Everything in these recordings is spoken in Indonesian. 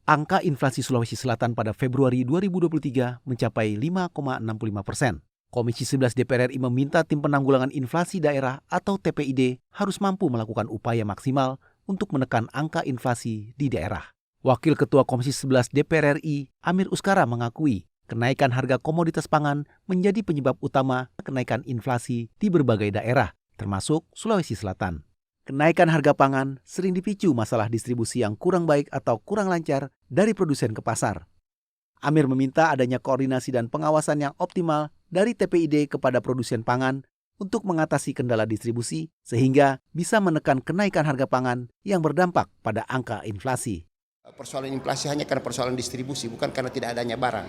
Angka inflasi Sulawesi Selatan pada Februari 2023 mencapai 5,65%. Komisi 11 DPR RI meminta Tim Penanggulangan Inflasi Daerah atau TPID harus mampu melakukan upaya maksimal untuk menekan angka inflasi di daerah. Wakil Ketua Komisi 11 DPR RI, Amir Uskara mengakui kenaikan harga komoditas pangan menjadi penyebab utama kenaikan inflasi di berbagai daerah, termasuk Sulawesi Selatan. Kenaikan harga pangan sering dipicu masalah distribusi yang kurang baik atau kurang lancar dari produsen ke pasar. Amir meminta adanya koordinasi dan pengawasan yang optimal dari TPID kepada produsen pangan untuk mengatasi kendala distribusi sehingga bisa menekan kenaikan harga pangan yang berdampak pada angka inflasi. Persoalan inflasi hanya karena persoalan distribusi, bukan karena tidak adanya barang.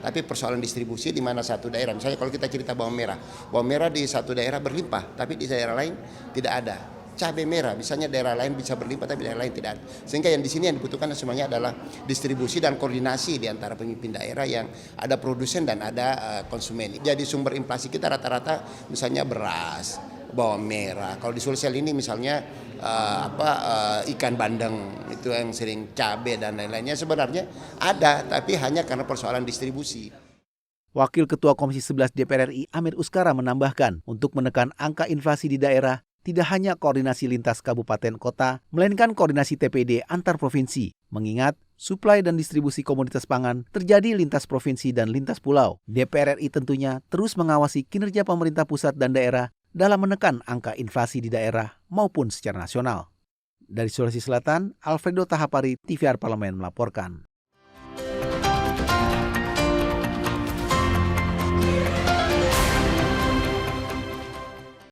Tapi persoalan distribusi di mana satu daerah, misalnya kalau kita cerita bawang merah di satu daerah berlimpah, tapi di daerah lain tidak ada. Cabai merah, misalnya daerah lain bisa berlimpah tapi daerah lain tidak ada. Sehingga yang di sini yang dibutuhkan semuanya adalah distribusi dan koordinasi di antara pemimpin daerah yang ada produsen dan ada konsumen. Jadi sumber inflasi kita rata-rata misalnya beras, bawang merah. Kalau di Sulsel ini misalnya ikan bandeng itu yang sering cabai dan lain-lainnya sebenarnya ada, tapi hanya karena persoalan distribusi. Wakil Ketua Komisi 11 DPR RI Amir Uskara menambahkan, untuk menekan angka inflasi di daerah, tidak hanya koordinasi lintas kabupaten kota, melainkan koordinasi TPD antar provinsi, mengingat suplai dan distribusi komoditas pangan terjadi lintas provinsi dan lintas pulau. DPR RI tentunya terus mengawasi kinerja pemerintah pusat dan daerah dalam menekan angka inflasi di daerah maupun secara nasional. Dari Sulawesi Selatan, Alfredo Tahapari, TVR Parlemen melaporkan.